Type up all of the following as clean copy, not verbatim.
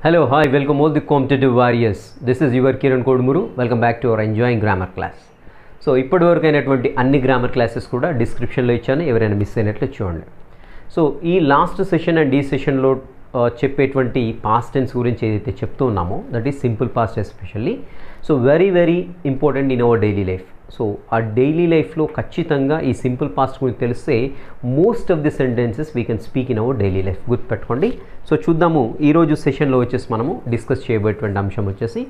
Hello, hi, welcome all the competitive warriors. This is your Kiran Kodmuru. Welcome back to our enjoying grammar class. So ఇప్పటి వరకు అయినటువంటి అన్ని grammar classes కూడా డిస్క్రిప్షన్లో ఇచ్చాను, ఎవరైనా మిస్ అయినట్లు చూడండి. సో ఈ లాస్ట్ సెషన్ అండ్ ఈ సెషన్లో చెప్పేటువంటి పాస్ట్ టెన్స్ గురించి ఏదైతే చెప్తూ ఉన్నామో that is simple past especially. So very important in our daily life. So ఆ డైలీ లైఫ్లో ఖచ్చితంగా ఈ సింపుల్ పాస్ట్ గురించి తెలిస్తే most of the sentences we can speak in our daily life. గుర్తుపెట్టుకోండి. సో చూద్దాము ఈరోజు సెషన్లో వచ్చేసి మనము డిస్కస్ చేయబోయేటువంటి అంశం వచ్చేసి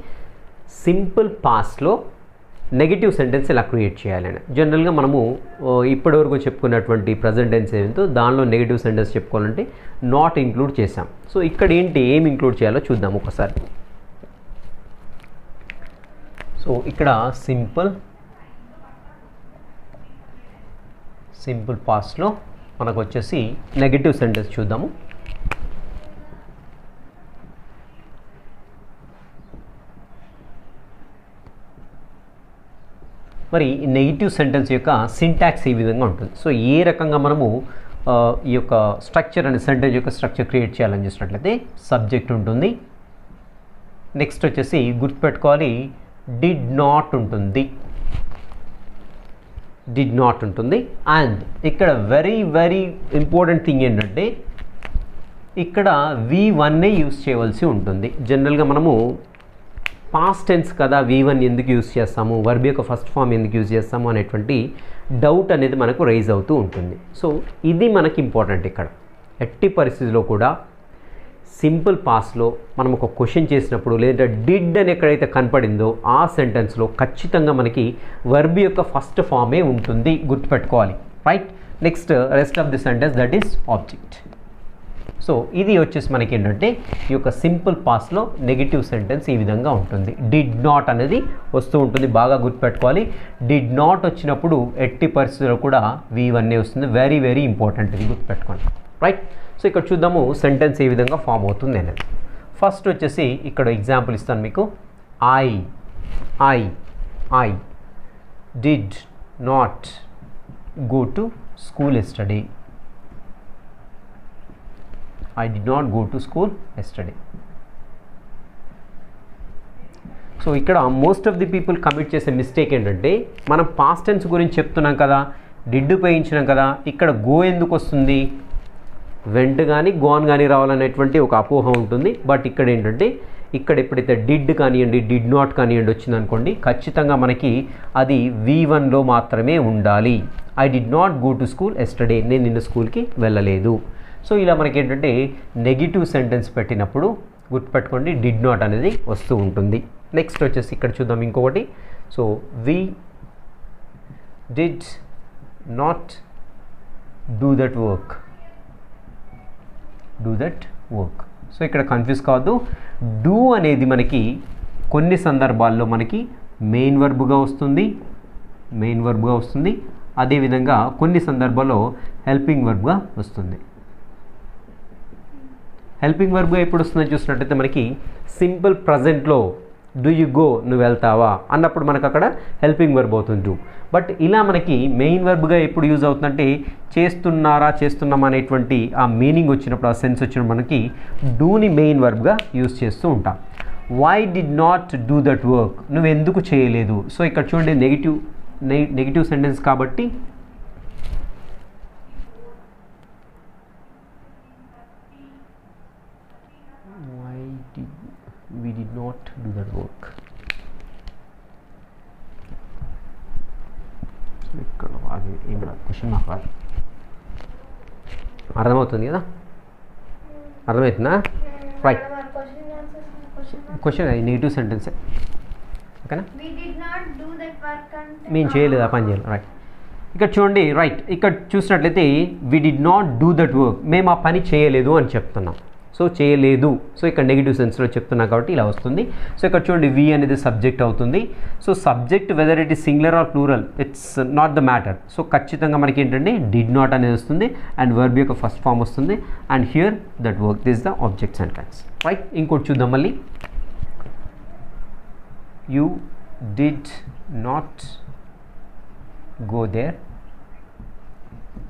సింపుల్ పాస్ట్లో నెగిటివ్ సెంటెన్స్ ఎలా క్రియేట్ చేయాలని. జనరల్గా మనము ఇప్పటివరకు చెప్పుకున్నటువంటి ప్రజెంట్ టెన్స్ ఏమిటో దానిలో నెగిటివ్ సెంటెన్స్ చెప్పుకోవాలంటే నాట్ ఇంక్లూడ్ చేసాం. సో ఇక్కడ ఏం ఇంక్లూడ్ చేయాలో చూద్దాం ఒకసారి. సో ఇక్కడ సింపుల్ పాస్ట్లో మనకు వచ్చేసి నెగిటివ్ సెంటెన్స్ చూద్దాము. మరి నెగిటివ్ సెంటెన్స్ యొక్క సింటాక్స్ ఈ విధంగా ఉంటుంది. సో ఏ రకంగా మనము ఈ యొక్క స్ట్రక్చర్ అనే సెంటెన్స్ యొక్క స్ట్రక్చర్ క్రియేట్ చేయాలని చూసినట్లయితే సబ్జెక్ట్ ఉంటుంది, నెక్స్ట్ వచ్చేసి గుర్తుపెట్టుకోవాలి డిడ్ నాట్ ఉంటుంది, అండ్ ఇక్కడ వెరీ ఇంపార్టెంట్ థింగ్ ఏంటంటే ఇక్కడ V1నే యూస్ చేయవలసి ఉంటుంది. జనరల్గా మనము పాస్ట్ టెన్స్ కదా V1 ఎందుకు యూజ్ చేస్తాము, వర్బ్ యొక్క ఫస్ట్ ఫామ్ ఎందుకు యూజ్ చేస్తాము అనేటువంటి డౌట్ అనేది మనకు రైజ్ అవుతూ ఉంటుంది. సో ఇది మనకి ఇంపార్టెంట్. ఇక్కడ ఎట్టి పరిస్థితిలో కూడా సింపుల్ పాస్ట్లో మనం ఒక క్వశ్చన్ చేసినప్పుడు లేదా డిడ్ అని ఎక్కడైతే కనపడిందో ఆ సెంటెన్స్లో ఖచ్చితంగా మనకి వర్బ్ యొక్క ఫస్ట్ ఫామే ఉంటుంది, గుర్తుపెట్టుకోవాలి. Right. Next rest of the sentence that is object. So ఇది వచ్చేసి మనకి ఏంటంటే ఈ యొక్క సింపుల్ పాస్ట్లో నెగిటివ్ సెంటెన్స్ ఈ విధంగా ఉంటుంది. డిడ్ నాట్ అనేది వస్తూ ఉంటుంది, బాగా గుర్తుపెట్టుకోవాలి. డిడ్ నాట్ వచ్చినప్పుడు ఎట్టి పరిస్థితుల్లో కూడా V1నే వస్తుంది. వెరీ ఇంపార్టెంట్, ఇది గుర్తుపెట్టుకోండి. రైట్. సో ఇక్కడ చూద్దాము సెంటెన్స్ ఏ విధంగా ఫామ్ అవుతుంది అనేది. ఫస్ట్ వచ్చేసి ఇక్కడ ఎగ్జాంపుల్ ఇస్తాను మీకు. I did not go to school yesterday. I did not go to school yesterday. So ఇక్కడ most of the people commit చేసే మిస్టేక్ ఏంటంటే మనం పాస్ట్ టెన్స్ గురించి చెప్తున్నాం కదా, డిడ్ ఉపయోగించినాం కదా, ఇక్కడ గో ఎందుకు వస్తుంది, వెంట్ కానీ గోన్ కానీ రావాలనేటువంటి ఒక అపోహ ఉంటుంది. బట్ ఇక్కడ ఏంటంటే ఇక్కడ ఎప్పుడైతే డిడ్ కానివ్వండి డిడ్ నాట్ కానివ్వండి వచ్చిందనుకోండి ఖచ్చితంగా మనకి అది V1లో మాత్రమే ఉండాలి. I did not go to school yesterday, నేను నిన్న స్కూల్కి వెళ్ళలేదు. సో ఇలా మనకి ఏంటంటే నెగిటివ్ సెంటెన్స్ పెట్టినప్పుడు గుర్తుపెట్టుకోండి డిడ్ నాట్ అనేది వస్తూ ఉంటుంది. నెక్స్ట్ వచ్చేసి ఇక్కడ చూద్దాం ఇంకొకటి. So we did not do that work. So ఇక్కడ కన్ఫ్యూజ్ కావద్దు. డూ అనేది మనకి కొన్ని సందర్భాల్లో మనకి మెయిన్ వర్బ్గా వస్తుంది, అదేవిధంగా కొన్ని సందర్భాల్లో హెల్పింగ్ వర్బ్గా వస్తుంది. హెల్పింగ్ వర్బ్గా ఎప్పుడు వస్తుందని చూసినట్టయితే మనకి సింపుల్ ప్రజెంట్లో డూ యు గో, నువ్వు వెళ్తావా అన్నప్పుడు మనకు అక్కడ హెల్పింగ్ వర్బ్ అవుతుంది డూ. బట్ ఇలా మనకి మెయిన్ వర్బ్గా ఎప్పుడు యూజ్ అవుతుందంటే చేస్తున్నామా అనేటువంటి ఆ మీనింగ్ వచ్చినప్పుడు, ఆ సెన్స్ వచ్చినప్పుడు మనకి డూని మెయిన్ వర్బ్గా యూజ్ చేస్తూ ఉంటాం. Why did not do that work, నువ్వు ఎందుకు చేయలేదు. సో ఇక్కడ చూడండి నెగిటివ్ సెంటెన్స్ కాబట్టి we did not do that work. So ఇక్కడ అది ఏం క్వశ్చన్ నాకు రాదు. అర్థమవుతుంది కదా, అర్థమవుతుందా? రైట్. క్వశ్చన్ అది నెగిటివ్ సెంటెన్సే, ఓకేనా. మేము చేయలేదు, ఆ పని చేయాలి. రైట్. ఇక్కడ చూడండి. రైట్. ఇక్కడ చూసినట్లయితే we did not do that work, మేము ఆ పని చేయలేదు అని చెప్తున్నాం. సో చేయలేదు, సో ఇక్కడ నెగిటివ్ సెన్స్లో చెప్తున్నా కాబట్టి ఇలా వస్తుంది. సో ఇక్కడ చూడండి వి అనేది సబ్జెక్ట్ అవుతుంది. So subject whether it is singular or plural it's not the matter. So ఖచ్చితంగా మనకి ఏంటంటే డిడ్ నాట్ అనేది వస్తుంది అండ్ వర్బ్ యొక్క ఫస్ట్ ఫామ్ వస్తుంది. And here that work this the object sentence. Right. ఇంకోటి చూద్దాం మళ్ళీ. You did not go there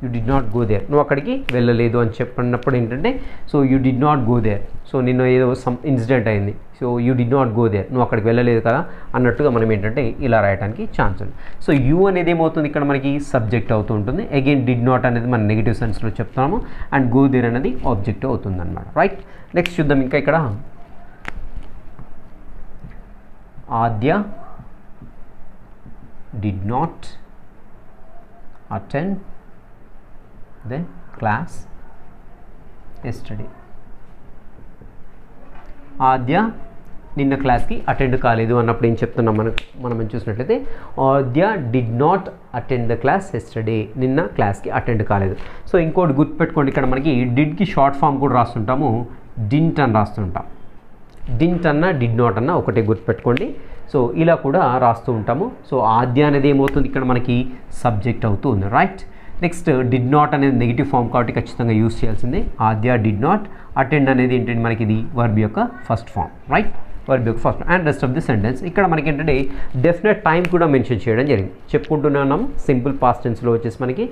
you did not go there, నువ్వు అక్కడికి వెళ్ళలేదు అని చెప్పినప్పుడు ఏంటంటే so you did not go there, so నిన్న ఏదో సమ్ ఇన్సిడెంట్ అయింది, so you did not go there, నువ్వు అక్కడికి వెళ్ళలేదు కదా అన్నట్టుగా మనం ఏంటంటే ఇలా రాయడానికి ఛాన్స్ ఉంది. సో యూ అనేది ఏమవుతుంది ఇక్కడ మనకి సబ్జెక్ట్ అవుతూ ఉంటుంది. అగైన్ డిడ్ నాట్ అనేది మనం నెగిటివ్ సెన్స్లో చెప్తాము అండ్ గో దేర్ అనేది ఆబ్జెక్ట్ అవుతుంది అనమాట. రైట్, నెక్స్ట్ చూద్దాం. ఇంకా ఇక్కడ ఆద్య did not attend the class yesterday. ఆద్య నిన్న క్లాస్కి అటెండ్ కాలేదు అన్నప్పుడు ఏం చెప్తున్నాం మనం చూసినట్లయితే Aadya did not attend the class yesterday, నిన్న క్లాస్కి అటెండ్ కాలేదు. సో ఇంకోటి గుర్తుపెట్టుకోండి, ఇక్కడ మనకి డిడ్కి షార్ట్ ఫామ్ కూడా రాస్తుంటాము, డింట్ అని రాస్తుంటాం. డింట్ అన్న డిడ్ నాట్ అన్న ఒకటే గుర్తుపెట్టుకోండి. సో ఇలా కూడా రాస్తూ ఉంటాము. సో ఆద్య అనేది ఏమవుతుంది ఇక్కడ మనకి సబ్జెక్ట్ అవుతూ ఉంది. రైట్, నెక్స్ట్ డిడ్ నాట్ అనేది నెగిటివ్ ఫామ్ కాబట్టి ఖచ్చితంగా యూస్ చేయాల్సిందే. ఆద్య డిడ్ నాట్, అటెండ్ అనేది ఏంటంటే మనకి ఇది వర్బ్ యొక్క ఫస్ట్ ఫామ్. రైట్, వర్బ్ యొక్క first and rest of the sentence. ఇక్కడ మనకి ఏంటంటే డెఫినెట్ టైం కూడా మెన్షన్ చేయడం జరిగింది. చెప్పుకుంటూనే ఉన్నాము సింపుల్ పాస్ట్ టెన్స్లో వచ్చేసి మనకి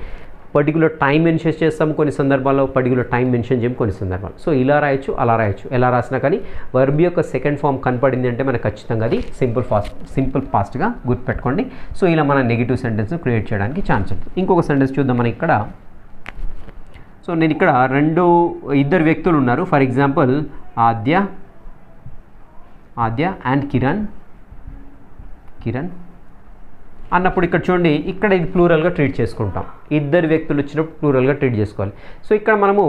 పర్టికులర్ టైం మెన్షన్ చేస్తాము కొన్ని సందర్భాల్లో, పర్టికులర్ టైం మెన్షన్ చేయము కొన్ని సందర్భాలు. సో ఇలా రాయొచ్చు, అలా రాయొచ్చు, ఎలా రాసినా కానీ వర్బ్ యొక్క సెకండ్ ఫామ్ కనపడింది అంటే మనకు ఖచ్చితంగా అది సింపుల్ పాస్ట్గా గుర్తుపెట్టుకోండి. సో ఇలా మన నెగిటివ్ సెంటెన్స్ క్రియేట్ చేయడానికి ఛాన్స్ ఉంటుంది. ఇంకొక సెంటెన్స్ చూద్దాం మనం ఇక్కడ. సో నేను ఇక్కడ ఇద్దరు వ్యక్తులు ఉన్నారు. For example Aadya and Kiran అన్నప్పుడు ఇక్కడ చూడండి, ఇక్కడ ఇది ప్లూరల్గా ట్రీట్ చేసుకుంటాం. ఇద్దరు వ్యక్తులు వచ్చినప్పుడు ప్లూరల్గా ట్రీట్ చేసుకోవాలి. సో ఇక్కడ మనము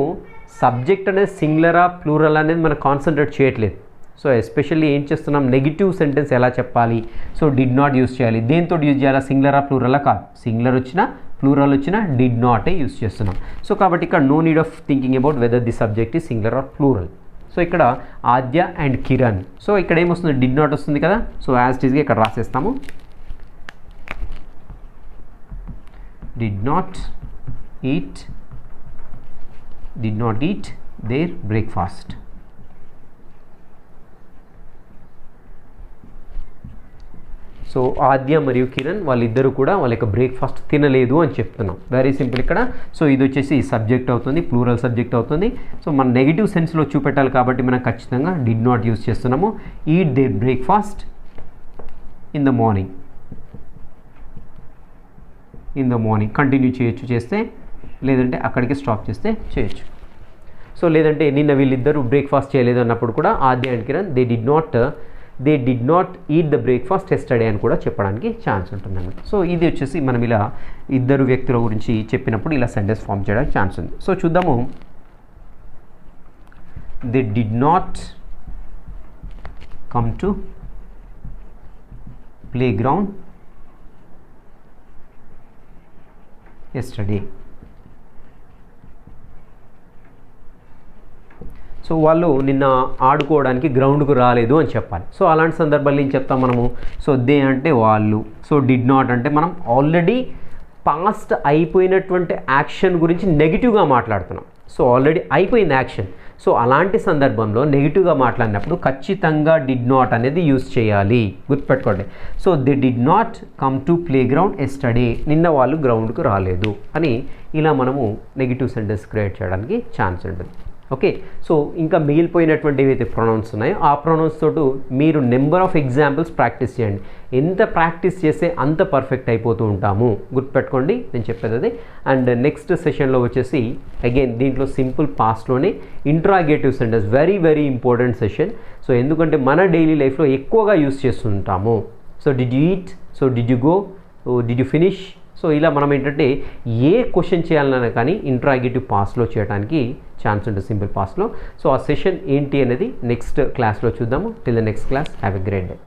సబ్జెక్ట్ అనేది సింగులరా ప్లూరల్ అనేది మనం కాన్సన్ట్రేట్ చేయట్లేదు. సో ఎస్పెషల్లీ ఏం చేస్తున్నాం, నెగిటివ్ సెంటెన్స్ ఎలా చెప్పాలి, సో డిడ్ నాట్ యూస్ చేయాలి. దేంతో యూజ్ చేయాలా, సింగులరా ప్లూరలా కాదు, సింగులర్ వచ్చినా ప్లూరల్ వచ్చినా డిడ్ నాటే యూస్ చేస్తున్నాం. సో కాబట్టి ఇక్కడ no need of thinking about whether the subject is singular or plural. So ఇక్కడ ఆద్య అండ్ కిరణ్, సో ఇక్కడ ఏమొస్తుంది, డిడ్ నాట్ వస్తుంది కదా. సో యాజ్ ఇట్ ఈస్గా ఇక్కడ రాసేస్తాము, did not eat their breakfast. So Aadya మరియు కిరణ్ వాళ్ళిద్దరూ కూడా వాళ్ళ యొక్క బ్రేక్ఫాస్ట్ తినలేదు అని చెప్తున్నాం. వెరీ సింపుల్ ఇక్కడ. సో ఇది వచ్చేసి సబ్జెక్ట్ అవుతుంది, ప్లూరల్ సబ్జెక్ట్ అవుతుంది. సో మన నెగిటివ్ సెన్స్లో చూపెట్టాలి కాబట్టి మనం ఖచ్చితంగా డిడ్ నాట్ యూస్ చేస్తున్నాము. Eat their breakfast in the morning continue చేయొచ్చు చేస్తే, లేదంటే అక్కడికి స్టాప్ చేస్తే చేయొచ్చు. సో లేదంటే నిన్న వీళ్ళిద్దరూ బ్రేక్ఫాస్ట్ చేయలేదు అన్నప్పుడు కూడా Aadya and Kiran they did not eat the breakfast yesterday అని కూడా చెప్పడానికి ఛాన్స్ ఉంటుందన్నమాట. సో ఇది వచ్చేసి మనం ఇలా ఇద్దరు వ్యక్తుల గురించి చెప్పినప్పుడు ఇలా సెంటెన్స్ ఫామ్ చేయడానికి ఛాన్స్ ఉంది. సో చూద్దాము. They did not come to play ground yesterday. So వాళ్ళు నిన్న ఆడుకోవడానికి గ్రౌండ్కు రాలేదు అని చెప్పాలి. సో అలాంటి సందర్భాల్లో ఏం చెప్తాం మనము, సో దే అంటే వాళ్ళు, సో డిడ్ నాట్ అంటే మనం ఆల్రెడీ పాస్ట్ అయిపోయినటువంటి యాక్షన్ గురించి నెగిటివ్గా మాట్లాడుతున్నాం. సో ఆల్రెడీ అయిపోయింది యాక్షన్. సో అలాంటి సందర్భంలో నెగిటివ్గా మాట్లాడినప్పుడు ఖచ్చితంగా డిడ్ నాట్ అనేది యూజ్ చేయాలి, గుర్తుపెట్టుకోండి. So they did not come to play ground yesterday, నిన్న వాళ్ళు గ్రౌండ్కు రాలేదు అని ఇలా మనము నెగిటివ్ సెంటెన్స్ క్రియేట్ చేయడానికి ఛాన్స్ ఉంటుంది. ఓకే, సో ఇంకా మిగిలిపోయినటువంటి ఏవైతే ప్రొనౌన్స్ ఉన్నాయో ఆ ప్రొనౌన్స్ తోటి మీరు నెంబర్ ఆఫ్ ఎగ్జాంపుల్స్ ప్రాక్టీస్ చేయండి. ఎంత ప్రాక్టీస్ చేస్తే అంత పర్ఫెక్ట్ అయిపోతూ ఉంటాము, గుర్తుపెట్టుకోండి నేను చెప్పేది అది. అండ్ నెక్స్ట్ సెషన్లో వచ్చేసి అగైన్ దీంట్లో సింపుల్ పాస్ట్లోనే interrogative sentence very very important session. So ఎందుకంటే మన డైలీ లైఫ్లో ఎక్కువగా యూస్ చేస్తుంటాము. So did you eat, so did you go, did you finish. So ఇలా మనం ఏంటంటే ఏ క్వశ్చన్ చేయాలన్నా కానీ ఇంట్రాగేటివ్ పాస్ట్లో చేయడానికి ఛాన్స్ ఉంటుంది సింపుల్ పాస్ట్లో. సో ఆ సెషన్ ఏంటి అనేది నెక్స్ట్ క్లాస్లో చూద్దాము. Till the next class, have a great day.